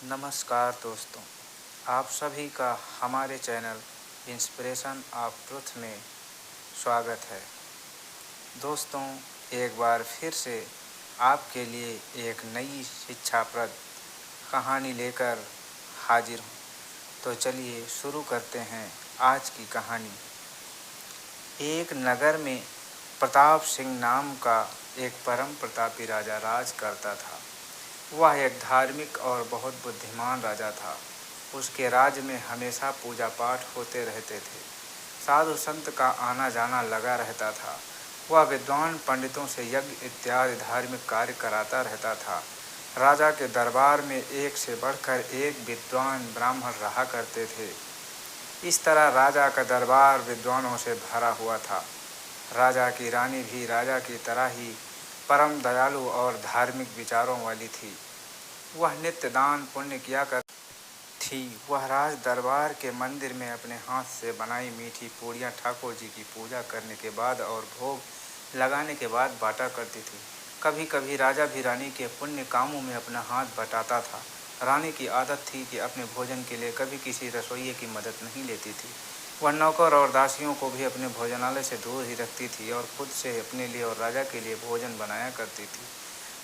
नमस्कार दोस्तों, आप सभी का हमारे चैनल इंस्पिरेशन ऑफ ट्रुथ में स्वागत है। दोस्तों, एक बार फिर से आपके लिए एक नई शिक्षाप्रद कहानी लेकर हाजिर हूँ। तो चलिए शुरू करते हैं आज की कहानी। एक नगर में प्रताप सिंह नाम का एक परम प्रतापी राजा राज करता था। वह एक धार्मिक और बहुत बुद्धिमान राजा था। उसके राज्य में हमेशा पूजा पाठ होते रहते थे। साधु संत का आना जाना लगा रहता था। वह विद्वान पंडितों से यज्ञ इत्यादि धार्मिक कार्य कराता रहता था। राजा के दरबार में एक से बढ़कर एक विद्वान ब्राह्मण रहा करते थे। इस तरह राजा का दरबार विद्वानों से भरा हुआ था। राजा की रानी भी राजा की तरह ही परम दयालु और धार्मिक विचारों वाली थी। वह नित्य दान पुण्य किया करती थी। वह राज दरबार के मंदिर में अपने हाथ से बनाई मीठी पूड़ियाँ ठाकुर जी की पूजा करने के बाद और भोग लगाने के बाद बांटा करती थी। कभी कभी राजा भी रानी के पुण्य कामों में अपना हाथ बटाता था। रानी की आदत थी कि अपने भोजन के लिए कभी किसी रसोइये की मदद नहीं लेती थी। वह नौकर और दासियों को भी अपने भोजनालय से दूर ही रखती थी और खुद से अपने लिए और राजा के लिए भोजन बनाया करती थी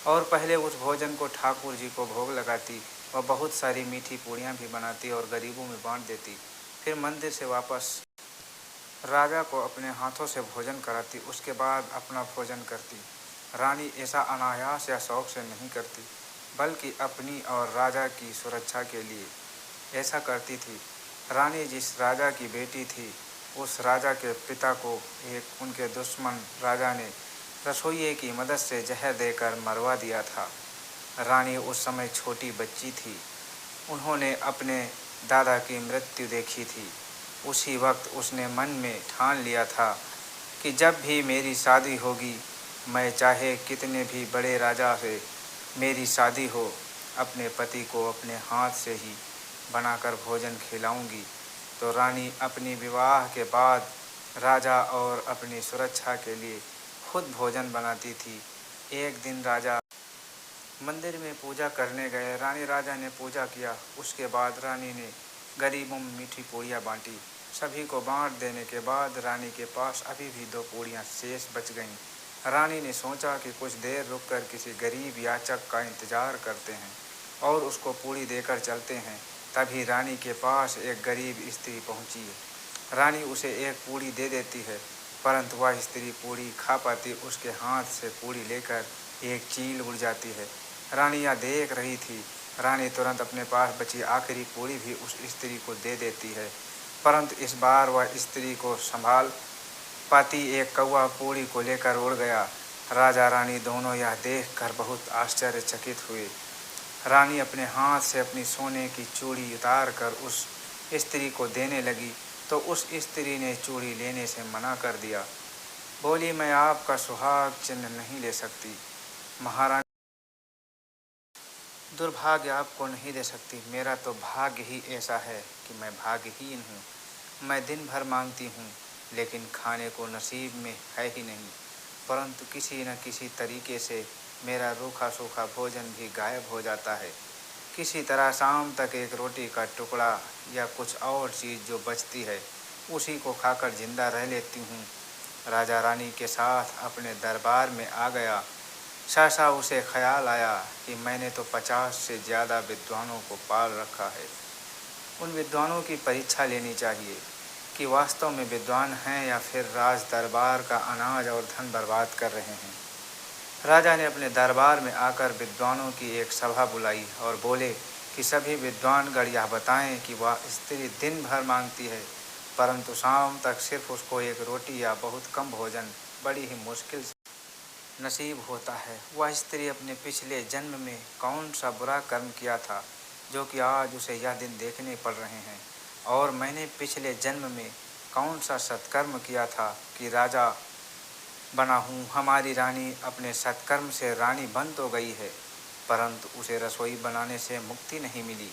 और पहले उस भोजन को ठाकुर जी को भोग लगाती। वह बहुत सारी मीठी पूड़ियाँ भी बनाती और गरीबों में बांट देती। फिर मंदिर से वापस राजा को अपने हाथों से भोजन कराती। उसके बाद अपना भोजन करती। रानी ऐसा अनायास या शौक से नहीं करती, बल्कि अपनी और राजा की सुरक्षा के लिए ऐसा करती थी। रानी जिस राजा की बेटी थी, उस राजा के पिता को एक उनके दुश्मन राजा ने रसोइये की मदद से जहर देकर मरवा दिया था। रानी उस समय छोटी बच्ची थी। उन्होंने अपने दादा की मृत्यु देखी थी। उसी वक्त उसने मन में ठान लिया था कि जब भी मेरी शादी होगी, मैं चाहे कितने भी बड़े राजा से मेरी शादी हो, अपने पति को अपने हाथ से ही बनाकर भोजन खिलाऊंगी। तो रानी अपनी विवाह के बाद राजा और अपनी सुरक्षा के लिए खुद भोजन बनाती थी। एक दिन राजा मंदिर में पूजा करने गए। रानी राजा ने पूजा किया। उसके बाद रानी ने गरीबों में मीठी पूड़ियाँ बांटी। सभी को बांट देने के बाद रानी के पास अभी भी 2 पूड़ियाँ शेष बच गईं। रानी ने सोचा कि कुछ देर रुककर किसी गरीब याचक का इंतजार करते हैं और उसको पूड़ी देकर चलते हैं। तभी रानी के पास एक गरीब स्त्री पहुंची है। रानी उसे एक पूड़ी दे देती है, परंतु वह स्त्री पूड़ी खा पाती उसके हाथ से पूड़ी लेकर एक चील उड़ जाती है। रानी यह देख रही थी। रानी तुरंत अपने पास बची आखिरी पूड़ी भी उस स्त्री को दे देती है, परंतु इस बार वह स्त्री को संभाल पाती एक कौवा पूड़ी को लेकर उड़ गया। राजा रानी दोनों यह देखकर बहुत आश्चर्यचकित हुए। रानी अपने हाथ से अपनी सोने की चूड़ी उतार कर उस स्त्री को देने लगी, तो उस स्त्री ने चूड़ी लेने से मना कर दिया। बोली, मैं आपका सुहाग चिन्ह नहीं ले सकती। महारानी, दुर्भाग्य आपको नहीं दे सकती। मेरा तो भाग्य ही ऐसा है कि मैं भाग्यहीन हूँ। मैं दिन भर मांगती हूँ, लेकिन खाने को नसीब में है ही नहीं। परंतु किसी न किसी तरीके से मेरा रूखा सूखा भोजन भी गायब हो जाता है। किसी तरह शाम तक एक रोटी का टुकड़ा या कुछ और चीज़ जो बचती है, उसी को खाकर जिंदा रह लेती हूँ। राजा रानी के साथ अपने दरबार में आ गया। सहसा उसे ख्याल आया कि मैंने तो 50 से ज़्यादा विद्वानों को पाल रखा है। उन विद्वानों की परीक्षा लेनी चाहिए कि वास्तव में विद्वान हैं या फिर राज दरबार का अनाज और धन बर्बाद कर रहे हैं। राजा ने अपने दरबार में आकर विद्वानों की एक सभा बुलाई और बोले कि सभी विद्वानगण यह बताएं कि वह स्त्री दिन भर मांगती है, परंतु शाम तक सिर्फ उसको एक रोटी या बहुत कम भोजन बड़ी ही मुश्किल से नसीब होता है। वह स्त्री अपने पिछले जन्म में कौन सा बुरा कर्म किया था जो कि आज उसे यह दिन देखने पड़ रहे हैं, और मैंने पिछले जन्म में कौन सा सत्कर्म किया था कि राजा बना हूँ। हमारी रानी अपने सत्कर्म से रानी बन तो गई है, परंतु उसे रसोई बनाने से मुक्ति नहीं मिली।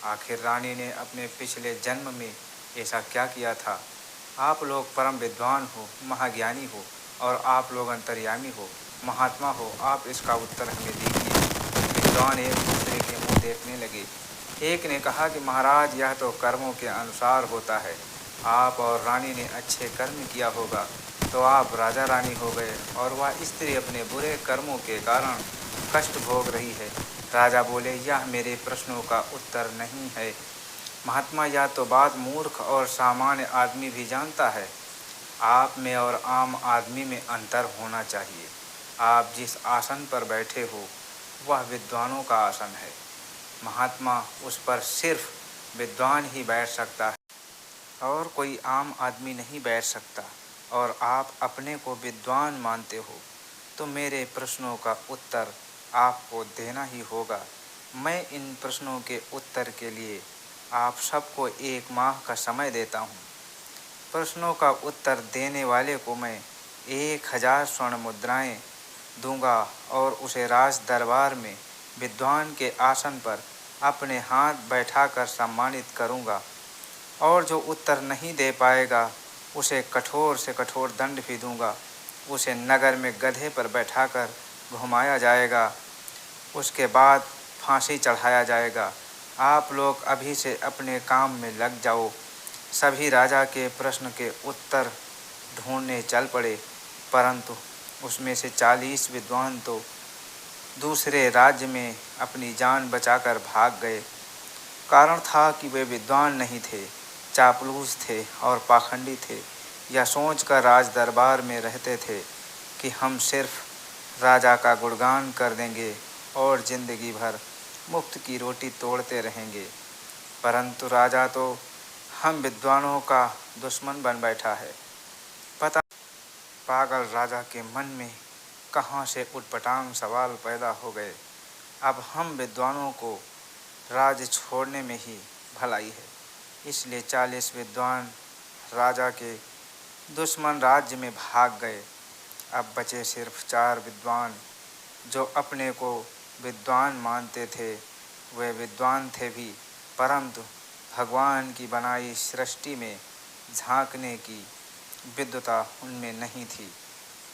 आखिर रानी ने अपने पिछले जन्म में ऐसा क्या किया था? आप लोग परम विद्वान हो, महाज्ञानी हो, और आप लोग अंतर्यामी हो, महात्मा हो। आप इसका उत्तर हमें दीजिए। विद्वान एक दूसरे के मुँह देखने लगे। एक ने कहा कि महाराज, यह तो कर्मों के अनुसार होता है। आप और रानी ने अच्छे कर्म किया होगा तो आप राजा रानी हो गए, और वह स्त्री अपने बुरे कर्मों के कारण कष्ट भोग रही है। राजा बोले, यह मेरे प्रश्नों का उत्तर नहीं है महात्मा, यह तो बात मूर्ख और सामान्य आदमी भी जानता है। आप में और आम आदमी में अंतर होना चाहिए। आप जिस आसन पर बैठे हो वह विद्वानों का आसन है महात्मा, उस पर सिर्फ विद्वान ही बैठ सकता है और कोई आम आदमी नहीं बैठ सकता। और आप अपने को विद्वान मानते हो तो मेरे प्रश्नों का उत्तर आपको देना ही होगा। मैं इन प्रश्नों के उत्तर के लिए आप सबको 1 माह का समय देता हूँ। प्रश्नों का उत्तर देने वाले को मैं 1000 स्वर्ण मुद्राएं दूंगा और उसे राज दरबार में विद्वान के आसन पर अपने हाथ बैठाकर सम्मानित करूंगा, और जो उत्तर नहीं दे पाएगा उसे कठोर से कठोर दंड भी दूंगा। उसे नगर में गधे पर बैठाकर घुमाया जाएगा, उसके बाद फांसी चढ़ाया जाएगा। आप लोग अभी से अपने काम में लग जाओ। सभी राजा के प्रश्न के उत्तर ढूंढने चल पड़े, परंतु उसमें से 40 विद्वान तो दूसरे राज्य में अपनी जान बचाकर भाग गए। कारण था कि वे विद्वान नहीं थे, चापलूस थे और पाखंडी थे। यह सोचकर राज दरबार में रहते थे कि हम सिर्फ राजा का गुणगान कर देंगे और जिंदगी भर मुफ्त की रोटी तोड़ते रहेंगे। परंतु राजा तो हम विद्वानों का दुश्मन बन बैठा है। पता पागल राजा के मन में कहाँ से उटपटांग सवाल पैदा हो गए। अब हम विद्वानों को राज्य छोड़ने में ही भलाई है। इसलिए 40 विद्वान राजा के दुश्मन राज्य में भाग गए। अब बचे सिर्फ 4 विद्वान जो अपने को विद्वान मानते थे। वे विद्वान थे भी, परंतु भगवान की बनाई सृष्टि में झांकने की विद्वता उनमें नहीं थी।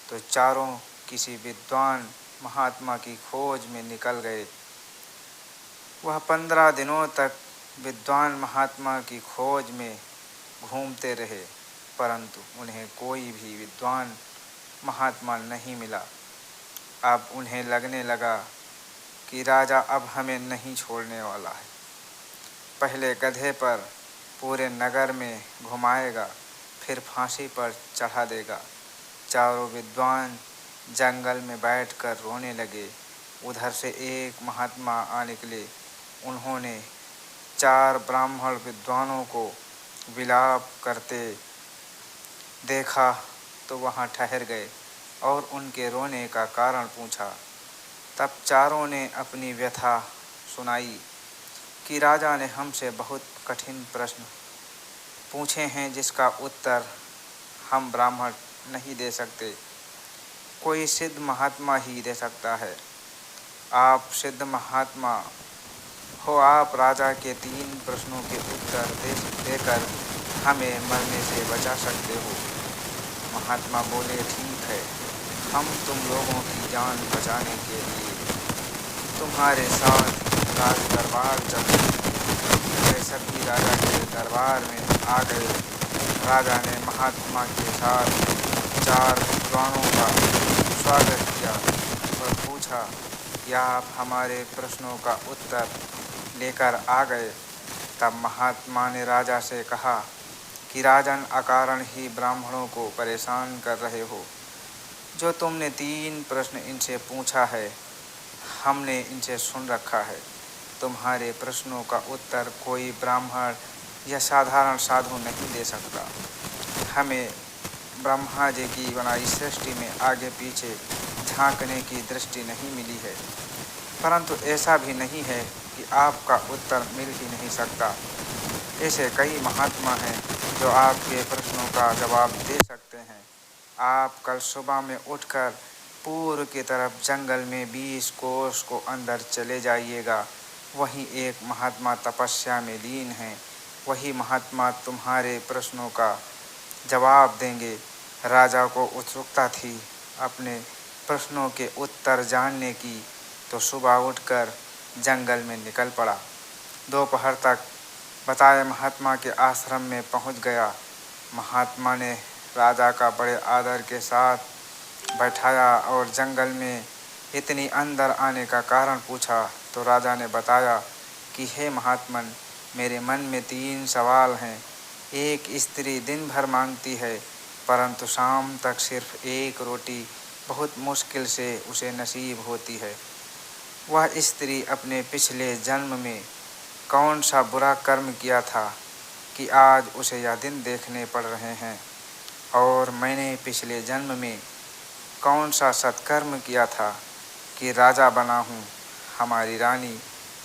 तो चारों किसी विद्वान महात्मा की खोज में निकल गए। वह 15 दिनों तक विद्वान महात्मा की खोज में घूमते रहे, परंतु उन्हें कोई भी विद्वान महात्मा नहीं मिला। अब उन्हें लगने लगा कि राजा अब हमें नहीं छोड़ने वाला है। पहले गधे पर पूरे नगर में घुमाएगा, फिर फांसी पर चढ़ा देगा। चारों विद्वान जंगल में बैठकर रोने लगे। उधर से एक महात्मा आ निकले। उन्होंने 4 ब्राह्मण विद्वानों को विलाप करते देखा तो वहाँ ठहर गए और उनके रोने का कारण पूछा। तब चारों ने अपनी व्यथा सुनाई कि राजा ने हमसे बहुत कठिन प्रश्न पूछे हैं जिसका उत्तर हम ब्राह्मण नहीं दे सकते। कोई सिद्ध महात्मा ही दे सकता है। आप सिद्ध महात्मा हो, आप राजा के 3 प्रश्नों के उत्तर देकर हमें मरने से बचा सकते हो। महात्मा बोले, ठीक है, हम तुम लोगों की जान बचाने के लिए तुम्हारे साथ राज दरबार चलेंगे। वे सभी राजा के दरबार में आ गए। राजा ने महात्मा के साथ 4 विद्वानों का स्वागत किया और पूछा, क्या आप हमारे प्रश्नों का उत्तर लेकर आ गए? तब महात्मा ने राजा से कहा कि राजन, अकारण ही ब्राह्मणों को परेशान कर रहे हो। जो तुमने 3 प्रश्न इनसे पूछा है, हमने इनसे सुन रखा है। तुम्हारे प्रश्नों का उत्तर कोई ब्राह्मण या साधारण साधु नहीं दे सकता। हमें ब्रह्मा जी की बनाई सृष्टि में आगे पीछे झांकने की दृष्टि नहीं मिली है, परंतु ऐसा भी नहीं है कि आपका उत्तर मिल ही नहीं सकता। ऐसे कई महात्मा हैं जो आपके प्रश्नों का जवाब दे सकते हैं। आप कल सुबह में उठकर पूर्व की तरफ जंगल में 20 कोस को अंदर चले जाइएगा। वहीं एक महात्मा तपस्या में लीन हैं। वही महात्मा तुम्हारे प्रश्नों का जवाब देंगे। राजा को उत्सुकता थी अपने प्रश्नों के उत्तर जानने की, तो सुबह उठकर जंगल में निकल पड़ा। दोपहर तक बताए महात्मा के आश्रम में पहुंच गया। महात्मा ने राजा का बड़े आदर के साथ बैठाया और जंगल में इतनी अंदर आने का कारण पूछा तो राजा ने बताया कि हे महात्मन, मेरे मन में 3 सवाल हैं। एक स्त्री दिन भर मांगती है परंतु शाम तक सिर्फ एक रोटी बहुत मुश्किल से उसे नसीब होती है। वह स्त्री अपने पिछले जन्म में कौन सा बुरा कर्म किया था कि आज उसे यह दिन देखने पड़ रहे हैं, और मैंने पिछले जन्म में कौन सा सत्कर्म किया था कि राजा बना हूँ। हमारी रानी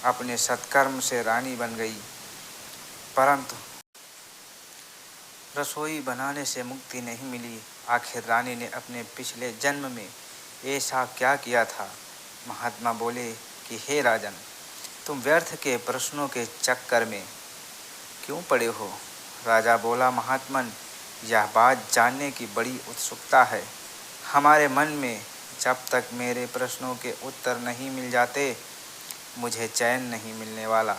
अपने सत्कर्म से रानी बन गई, परंतु रसोई बनाने से मुक्ति नहीं मिली। आखिर रानी ने अपने पिछले जन्म में ऐसा क्या किया था? महात्मा बोले कि हे राजन, तुम व्यर्थ के प्रश्नों के चक्कर में क्यों पड़े हो? राजा बोला, महात्मन, यह बात जानने की बड़ी उत्सुकता है हमारे मन में। जब तक मेरे प्रश्नों के उत्तर नहीं मिल जाते मुझे चैन नहीं मिलने वाला।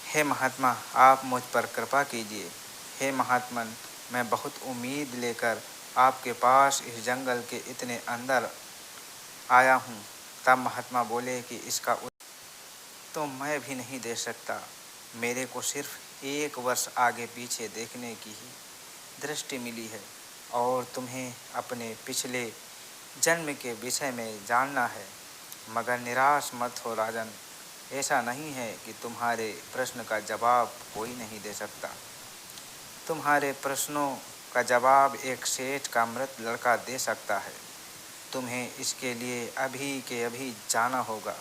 हे महात्मा, आप मुझ पर कृपा कीजिए। हे महात्मन, मैं बहुत उम्मीद लेकर आपके पास इस जंगल के इतने अंदर आया हूँ। तब महात्मा बोले कि इसका उत्तर तो मैं भी नहीं दे सकता। मेरे को सिर्फ 1 वर्ष आगे पीछे देखने की ही दृष्टि मिली है और तुम्हें अपने पिछले जन्म के विषय में जानना है। मगर निराश मत हो राजन, ऐसा नहीं है कि तुम्हारे प्रश्न का जवाब कोई नहीं दे सकता। तुम्हारे प्रश्नों का जवाब एक सेठ का मृत लड़का दे सकता है। तुम्हें इसके लिए अभी के अभी जाना होगा।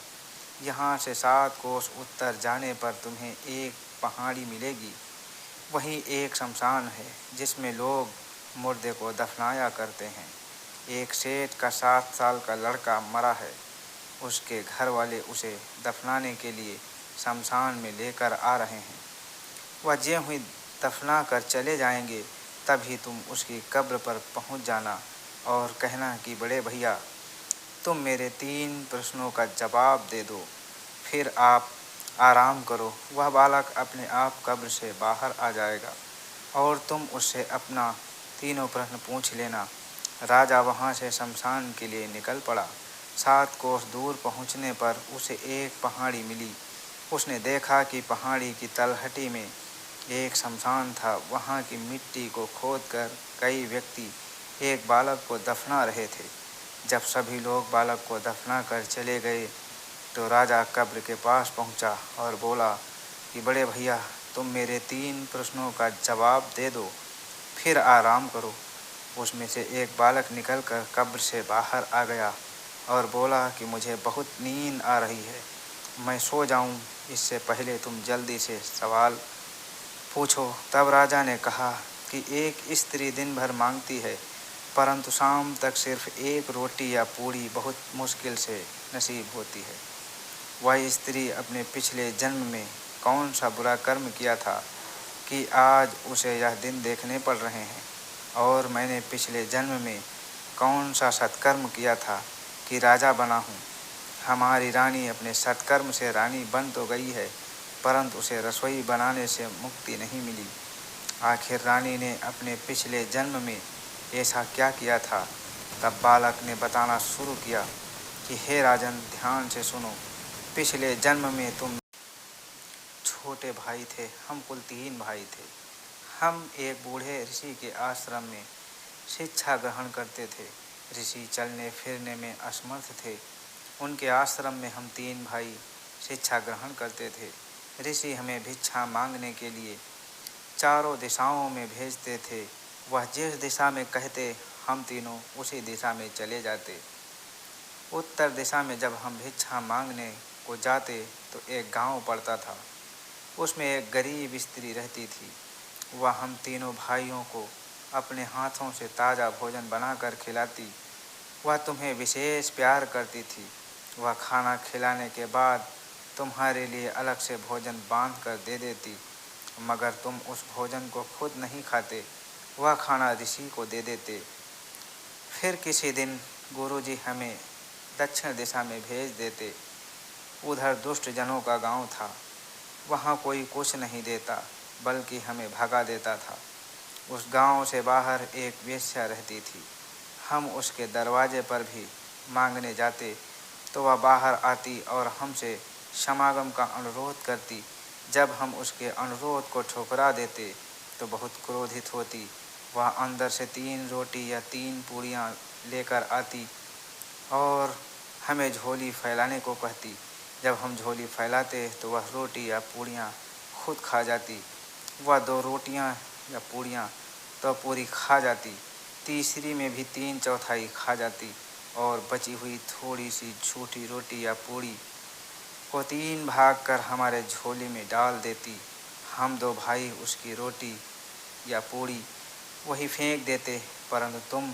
यहाँ से 7 कोस उत्तर जाने पर तुम्हें एक पहाड़ी मिलेगी। वहीं एक शमशान है जिसमें लोग मुर्दे को दफनाया करते हैं। एक सेठ का 7 साल का लड़का मरा है। उसके घर वाले उसे दफनाने के लिए शमशान में लेकर आ रहे हैं। वह ज्यों ही दफना कर चले जाएंगे तभी तुम उसकी कब्र पर पहुंच जाना और कहना कि बड़े भैया, तुम मेरे 3 प्रश्नों का जवाब दे दो, फिर आप आराम करो। वह बालक अपने आप कब्र से बाहर आ जाएगा और तुम उससे अपना तीनों प्रश्न पूछ लेना। राजा वहाँ से शमशान के लिए निकल पड़ा। 7 कोस दूर पहुँचने पर उसे एक पहाड़ी मिली। उसने देखा कि पहाड़ी की तलहटी में एक शमशान था। वहाँ की मिट्टी को खोदकर कई व्यक्ति एक बालक को दफना रहे थे। जब सभी लोग बालक को दफना कर चले गए तो राजा कब्र के पास पहुँचा और बोला कि बड़े भैया, तुम मेरे 3 प्रश्नों का जवाब दे दो, फिर आराम करो। उसमें से एक बालक निकलकर कब्र से बाहर आ गया और बोला कि मुझे बहुत नींद आ रही है, मैं सो जाऊं, इससे पहले तुम जल्दी से सवाल पूछो। तब राजा ने कहा कि एक स्त्री दिन भर मांगती है परंतु शाम तक सिर्फ एक रोटी या पूड़ी बहुत मुश्किल से नसीब होती है। वह स्त्री अपने पिछले जन्म में कौन सा बुरा कर्म किया था कि आज उसे यह दिन देखने पड़ रहे हैं, और मैंने पिछले जन्म में कौन सा सत्कर्म किया था कि राजा बना हूँ। हमारी रानी अपने सत्कर्म से रानी बन तो गई है परंतु उसे रसोई बनाने से मुक्ति नहीं मिली। आखिर रानी ने अपने पिछले जन्म में ऐसा क्या किया था? तब बालक ने बताना शुरू किया कि हे राजन, ध्यान से सुनो। पिछले जन्म में तुम छोटे भाई थे, हम कुल 3 भाई थे। हम एक बूढ़े ऋषि के आश्रम में शिक्षा ग्रहण करते थे। ऋषि चलने फिरने में असमर्थ थे। उनके आश्रम में हम 3 भाई शिक्षा ग्रहण करते थे। ऋषि हमें भिक्षा मांगने के लिए चारों दिशाओं में भेजते थे। वह जिस दिशा में कहते हम तीनों उसी दिशा में चले जाते। उत्तर दिशा में जब हम भिक्षा मांगने को जाते तो एक गांव पड़ता था। उसमें एक गरीब स्त्री रहती थी। वह हम तीनों भाइयों को अपने हाथों से ताज़ा भोजन बनाकर खिलाती। वह तुम्हें विशेष प्यार करती थी। वह खाना खिलाने के बाद तुम्हारे लिए अलग से भोजन बांध कर दे देती, मगर तुम उस भोजन को खुद नहीं खाते, वह खाना ऋषि को दे देते। फिर किसी दिन गुरुजी हमें दक्षिण दिशा में भेज देते। उधर दुष्ट जनों का गांव था। वहाँ कोई कुछ नहीं देता बल्कि हमें भगा देता था। उस गांव से बाहर एक वेश्या रहती थी। हम उसके दरवाजे पर भी मांगने जाते तो वह बाहर आती और हमसे समागम का अनुरोध करती। जब हम उसके अनुरोध को ठुकरा देते तो बहुत क्रोधित होती। वह अंदर से 3 रोटी या 3 पूड़ियाँ लेकर आती और हमें झोली फैलाने को कहती। जब हम झोली फैलाते तो वह रोटी या पूड़ियाँ खुद खा जाती। वह 2 रोटियाँ या पूड़ियाँ तो पूरी खा जाती, तीसरी में भी 3/4 खा जाती और बची हुई थोड़ी सी छोटी रोटी या पूड़ी को 3 भाग कर हमारे झोली में डाल देती। हम 2 भाई उसकी रोटी या पूड़ी वही फेंक देते, परंतु तुम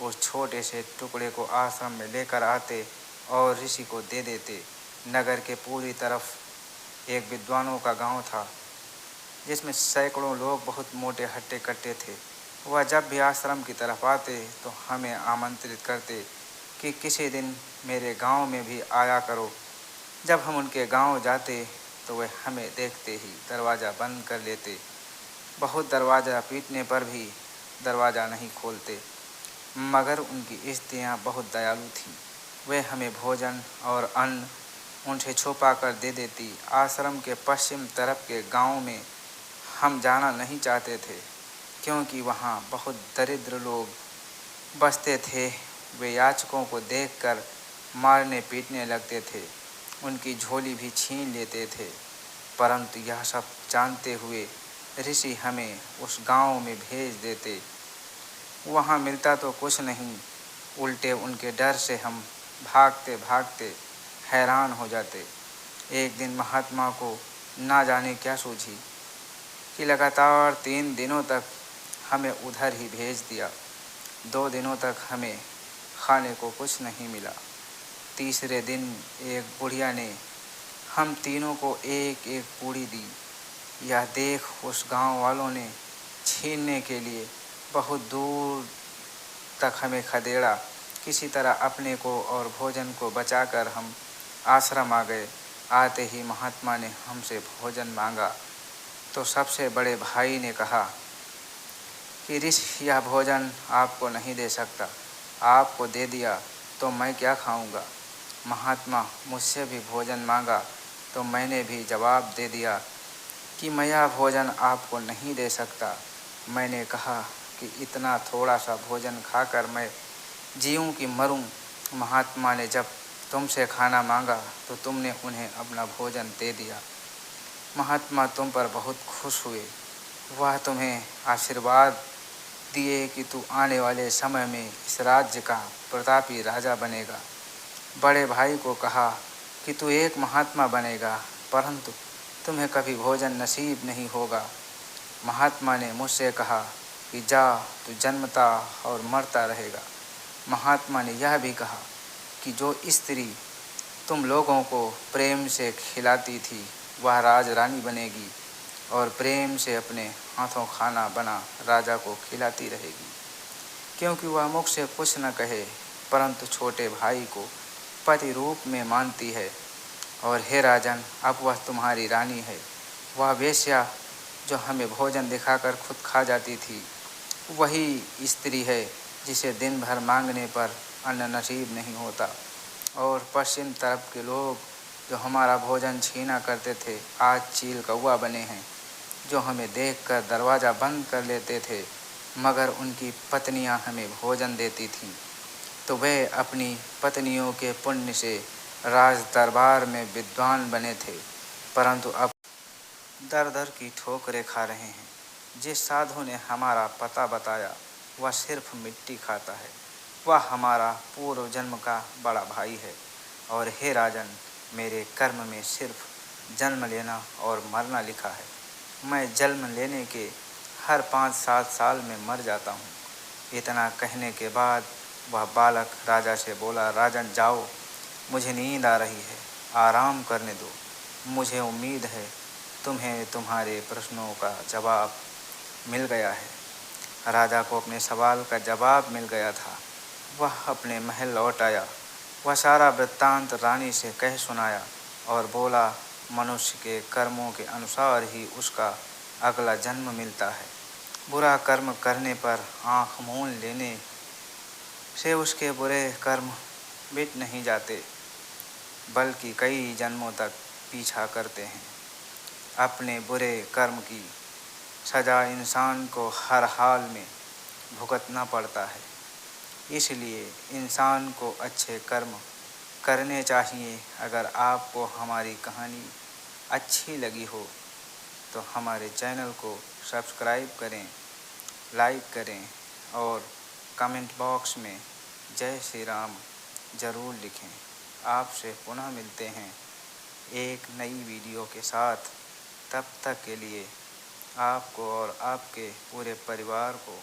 उस छोटे से टुकड़े को आश्रम में लेकर आते और ऋषि को दे देते। नगर के पूरी तरफ एक विद्वानों का गांव था जिसमें सैकड़ों लोग बहुत मोटे हट्टे कट्टे थे। वह जब भी आश्रम की तरफ आते तो हमें आमंत्रित करते कि किसी दिन मेरे गांव में भी आया करो। जब हम उनके गांव जाते तो वे हमें देखते ही दरवाज़ा बंद कर लेते। बहुत दरवाज़ा पीटने पर भी दरवाज़ा नहीं खोलते, मगर उनकी स्त्रियां बहुत दयालु थीं। वे हमें भोजन और अन्न उनसे छुपा कर दे देती। आश्रम के पश्चिम तरफ के गांव में हम जाना नहीं चाहते थे क्योंकि वहाँ बहुत दरिद्र लोग बसते थे। वे याचकों को देखकर मारने पीटने लगते थे, उनकी झोली भी छीन लेते थे। परंतु यह सब जानते हुए ऋषि हमें उस गांव में भेज देते। वहाँ मिलता तो कुछ नहीं, उल्टे उनके डर से हम भागते भागते हैरान हो जाते। एक दिन महात्मा को ना जाने क्या सूझी कि लगातार 3 दिनों तक हमें उधर ही भेज दिया। 2 दिनों तक हमें खाने को कुछ नहीं मिला। तीसरे दिन एक बुढ़िया ने हम तीनों को एक एक पूड़ी दी। यह देख उस गांव वालों ने छीनने के लिए बहुत दूर तक हमें खदेड़ा। किसी तरह अपने को और भोजन को बचाकर हम आश्रम आ गए। आते ही महात्मा ने हमसे भोजन मांगा तो सबसे बड़े भाई ने कहा कि ऋषि यह भोजन आपको नहीं दे सकता, आपको दे दिया तो मैं क्या खाऊंगा। महात्मा मुझसे भी भोजन मांगा तो मैंने भी जवाब दे दिया कि मैं यह भोजन आपको नहीं दे सकता। मैंने कहा कि इतना थोड़ा सा भोजन खाकर मैं जीऊँ कि मरूँ। महात्मा ने जब तुमसे खाना मांगा तो तुमने उन्हें अपना भोजन दे दिया। महात्मा तुम पर बहुत खुश हुए। वह तुम्हें आशीर्वाद दिए कि तू आने वाले समय में इस राज्य का प्रतापी राजा बनेगा। बड़े भाई को कहा कि तू एक महात्मा बनेगा, परंतु तुम्हें कभी भोजन नसीब नहीं होगा। महात्मा ने मुझसे कहा कि जा, तू जन्मता और मरता रहेगा। महात्मा ने यह भी कहा कि जो स्त्री तुम लोगों को प्रेम से खिलाती थी वह राज रानी बनेगी और प्रेम से अपने हाथों खाना बना राजा को खिलाती रहेगी। क्योंकि वह मुख से कुछ न कहे परंतु छोटे भाई को पति रूप में मानती है। और हे राजन, अब वह तुम्हारी रानी है। वह वेश्या जो हमें भोजन दिखाकर खुद खा जाती थी वही स्त्री है जिसे दिन भर मांगने पर अन्न नसीब नहीं होता। और पश्चिम तरफ के लोग जो हमारा भोजन छीना करते थे आज चील कौवा बने हैं, जो हमें देखकर दरवाज़ा बंद कर लेते थे, मगर उनकी पत्नियां हमें भोजन देती थीं। तो वे अपनी पत्नियों के पुण्य से राज दरबार में विद्वान बने थे, परंतु अब दर दर की ठोकरें खा रहे हैं। जिस साधु ने हमारा पता बताया वह सिर्फ मिट्टी खाता है। वह हमारा पूर्व जन्म का बड़ा भाई है। और हे राजन, मेरे कर्म में सिर्फ जन्म लेना और मरना लिखा है। मैं जन्म लेने के हर 5-7 साल में मर जाता हूँ। इतना कहने के बाद वह बालक राजा से बोला, राजन जाओ, मुझे नींद आ रही है, आराम करने दो। मुझे उम्मीद है तुम्हें तुम्हारे प्रश्नों का जवाब मिल गया है। राजा को अपने सवाल का जवाब मिल गया था। वह अपने महल लौट आया। वह सारा वृत्तांत रानी से कह सुनाया और बोला मनुष्य के कर्मों के अनुसार ही उसका अगला जन्म मिलता है। बुरा कर्म करने पर आँख मूंद लेने से उसके बुरे कर्म मिट नहीं जाते, बल्कि कई जन्मों तक पीछा करते हैं। अपने बुरे कर्म की सज़ा इंसान को हर हाल में भुगतना पड़ता है। इसलिए इंसान को अच्छे कर्म करने चाहिए। अगर आपको हमारी कहानी अच्छी लगी हो तो हमारे चैनल को सब्सक्राइब करें, लाइक करें और कमेंट बॉक्स में जय श्री राम ज़रूर लिखें। आपसे पुनः मिलते हैं एक नई वीडियो के साथ। तब तक के लिए आपको और आपके पूरे परिवार को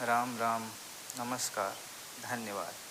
राम राम, नमस्कार, धन्यवाद।